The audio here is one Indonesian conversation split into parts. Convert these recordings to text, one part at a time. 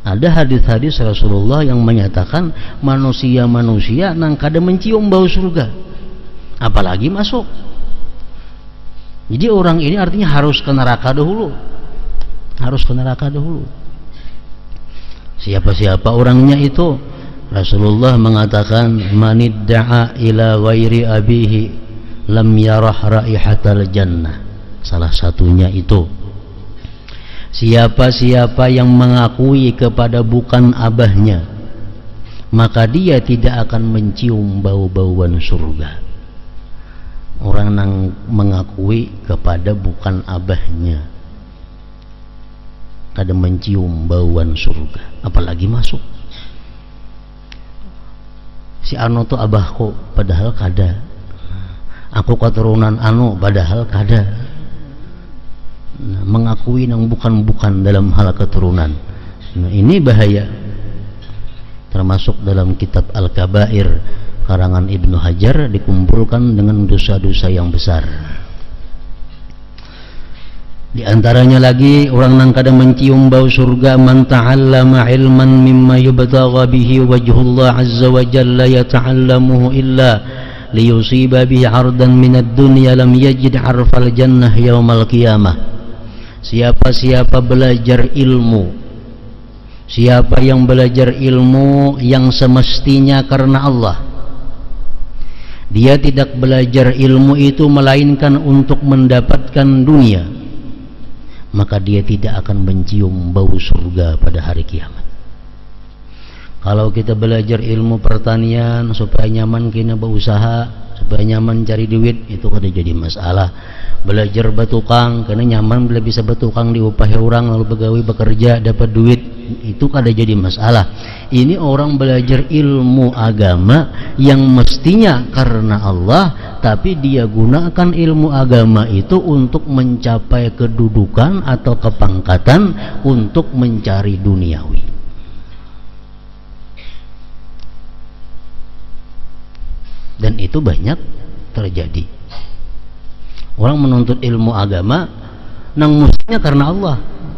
Ada hadis-hadis Rasulullah yang menyatakan manusia-manusia nang kada mencium bau surga, apalagi masuk. Jadi orang ini artinya harus ke neraka dahulu. Harus ke neraka dahulu. Siapa-siapa orangnya itu? Rasulullah mengatakan manidda'a ila ghairi abihi lam yarah raihatal jannah. Salah satunya itu, siapa-siapa yang mengakui kepada bukan abahnya, maka dia tidak akan mencium bau-bauan surga. Orang yang mengakui kepada bukan abahnya kada mencium bauan surga, apalagi masuk. Si anu tu abahku padahal kada, aku keturunan anu padahal kada. Nah, mengakui yang bukan-bukan dalam hal keturunan, nah, ini bahaya. Termasuk dalam kitab Al-Kabair karangan Ibnu Hajar dikumpulkan dengan dosa-dosa yang besar. Di antaranya lagi orang yang kada mencium bau surga, man ta'allama ilman mimma yubtagha bihi wajhullah azza wa jalla yata'allamuhu illa liyusiba bihi 'ardan minad dunya lam yajid 'arfal jannah yaumal qiyamah. Siapa-siapa belajar ilmu, siapa yang belajar ilmu yang semestinya karena Allah, dia tidak belajar ilmu itu melainkan untuk mendapatkan dunia, maka dia tidak akan mencium bau surga pada hari kiamat. Kalau kita belajar ilmu pertanian supaya nyaman kena berusaha, supaya nyaman cari duit, itu kada jadi masalah. Belajar bertukang karena nyaman bila bisa bertukang diupahi orang, lalu pegawai bekerja dapat duit, itu kada jadi masalah. Ini orang belajar ilmu agama yang mestinya karena Allah, tapi dia gunakan ilmu agama itu untuk mencapai kedudukan atau kepangkatan, untuk mencari duniawi. Dan itu banyak terjadi. Orang menuntut ilmu agama nang mestinya karena Allah,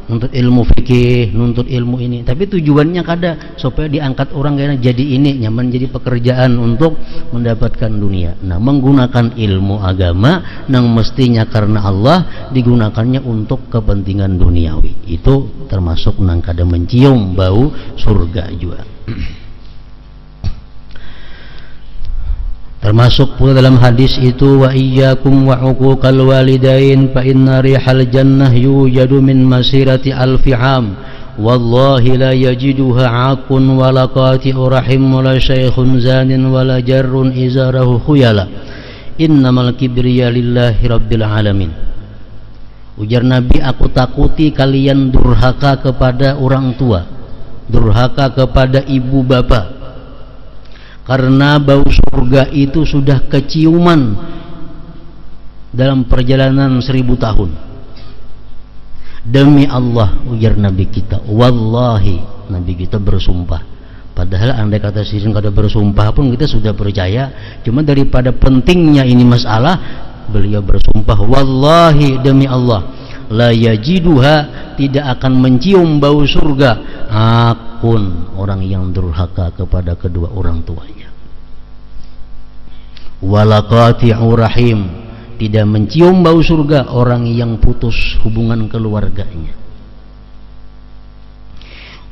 nuntut ilmu fikih, nuntut ilmu ini, tapi tujuannya kada supaya diangkat orang kayaknya jadi ini, nyaman jadi pekerjaan untuk mendapatkan dunia. Nah, menggunakan ilmu agama nang mestinya karena Allah digunakannya untuk kepentingan duniawi, itu termasuk nang kada mencium bau surga juga. Termasuk pula dalam hadis itu, wa iyyakum wa uquqal walidain fa inna rihal jannah yujadu min masirati alfi am wallahi la yajiduha aqun wa la qati'u rahim wa la shaykhun zanin wa la jarrun izarahu khuyala innamal kibriya lillahi rabbil alamin. Ujar Nabi, aku takuti kalian durhaka kepada orang tua, durhaka kepada ibu bapa, karena bau surga itu sudah keciuman dalam perjalanan 1000 tahun. Demi Allah, ujar Nabi kita, wallahi, Nabi kita bersumpah. Padahal andai kata sirin kada bersumpah pun kita sudah percaya. Cuma daripada pentingnya ini masalah, beliau bersumpah, wallahi, demi Allah, la yajiduha, tidak akan mencium bau surga akun, orang yang durhaka kepada kedua orang tuanya, wala qati'u rahim, tidak mencium bau surga orang yang putus hubungan keluarganya,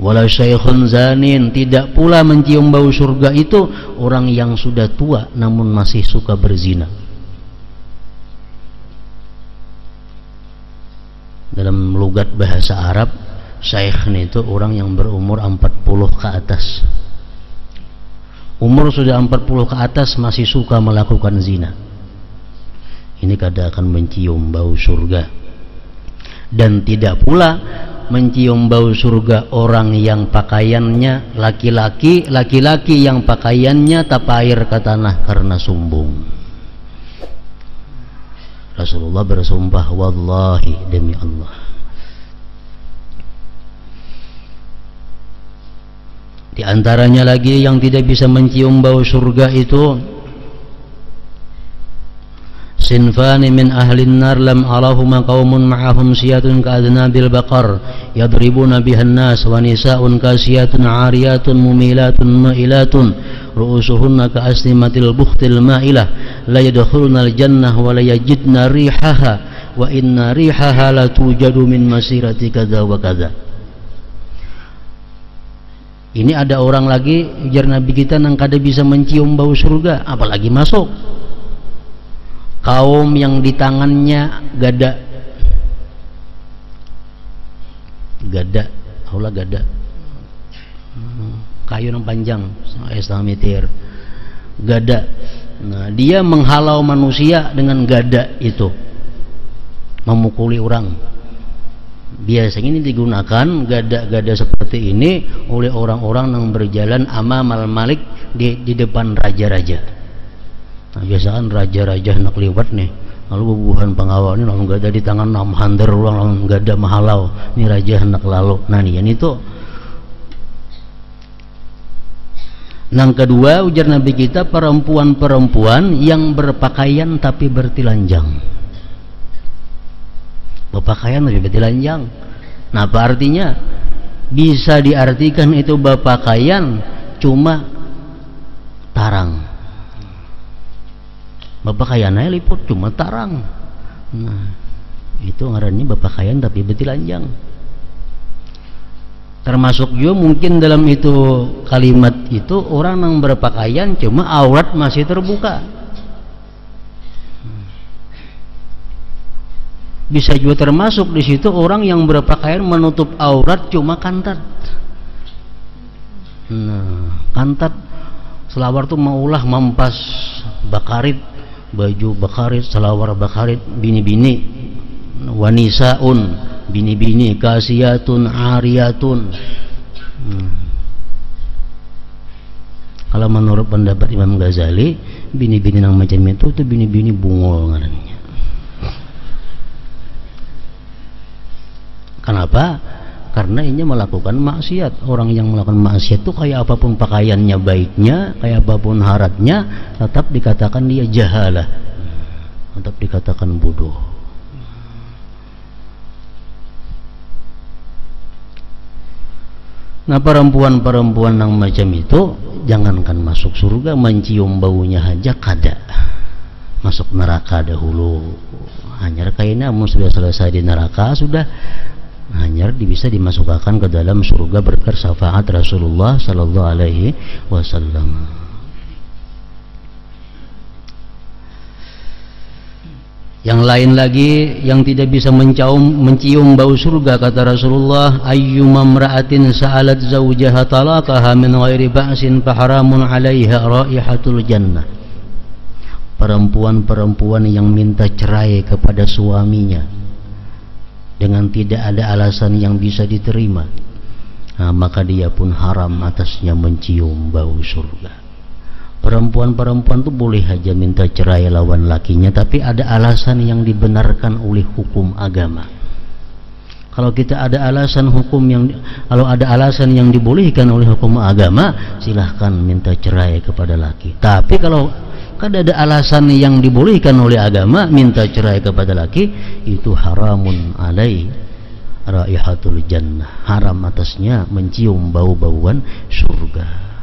wala syaikhun zanin, tidak pula mencium bau surga itu orang yang sudah tua namun masih suka berzina. Dalam lugat bahasa Arab, syaikh itu orang yang berumur 40 ke atas. Umur sudah 40 ke atas masih suka melakukan zina, ini kada akan mencium bau surga. Dan tidak pula mencium bau surga orang yang pakaiannya laki-laki yang pakaiannya tapair ke tanah karena sombong. Rasulullah bersumpah, wallahi, demi Allah. Di antaranya lagi yang tidak bisa mencium bau surga itu sinfani min ahlin nar lam arahuma qaumun ma'ahum siyatun ka'adnabil baqar yadribuna bihan nas wa nisa'un kasiyatun 'ariyatun mumilatun ma'ilatun ru'usuhunna ka'asnimatil bukhtil ma'ilah la yadkhulunal jannah wa la yajidna rihaha wa inna rihaha la tujadu min masirati kadza wa kadza. Ini ada orang lagi ujar Nabi kita nang kada bisa mencium bau surga apalagi masuk. Kaum yang di tangannya gada kayu yang panjang esamitir gada. Nah, dia menghalau manusia dengan gada itu, memukuli orang. Biasanya ini digunakan gada-gada seperti ini oleh orang-orang yang berjalan amamal malik di depan raja-raja. Nah, biasaan raja-raja nak liwat nih, lalu bubuhan pengawal ini langsung gada di tangan nam hantar ulang langsung gada mahalau. Ini raja hendak lalu. Nah, ini tuh. Yang kedua ujar Nabi kita perempuan-perempuan yang berpakaian tapi bertelanjang. Berpakaian tapi bertelanjang. Nah, apa artinya? Bisa diartikan itu berpakaian cuma tarang. Berpakaiannya liput cuma tarang. Nah, itu ngarannya berpakaian tapi bertelanjang. Termasuk juga mungkin dalam itu kalimat itu orang yang berpakaian cuma aurat masih terbuka. Bisa juga termasuk di situ orang yang berpakaian menutup aurat cuma kantat. Nah, kantat selawar tuh maulah mampas bakarit, baju bakarit, selawar bakarit, bini-bini, wanisaun, bini-bini, kasiyatun, ariyatun. Kalau menurut pendapat Imam Ghazali, bini-bini yang macam itu bini-bini bungol ngarannya. Kenapa? Karena ini melakukan maksiat. Orang yang melakukan maksiat itu kayak apapun pakaiannya baiknya, kayak apapun haratnya, tetap dikatakan dia jahalah, tetap dikatakan bodoh. Nah, perempuan-perempuan yang macam itu jangankan masuk surga, mencium baunya aja kada. Masuk neraka dahulu. Hanya kayaknya sudah selesai di neraka sudah hanya bisa dimasukkan ke dalam surga berkat syafaat Rasulullah sallallahu alaihi wasallam. Yang lain lagi yang tidak bisa mencium bau surga kata Rasulullah, ayyuma imra'atin sa'alat zawjaha talaqaha min ghairi ba'sin fa haramun 'alaiha raihatul jannah. Perempuan-perempuan yang minta cerai kepada suaminya dengan tidak ada alasan yang bisa diterima, nah, maka dia pun haram atasnya mencium bau surga. Perempuan-perempuan itu boleh aja minta cerai lawan lakinya, tapi ada alasan yang dibenarkan oleh hukum agama. Kalau kita ada alasan kalau ada alasan yang dibolehkan oleh hukum agama, silahkan minta cerai kepada laki. Tapi kalau kada ada alasan yang dibolehkan oleh agama, minta cerai kepada laki, itu haramun alai raihatul jannah, haram atasnya mencium bau-bauan surga.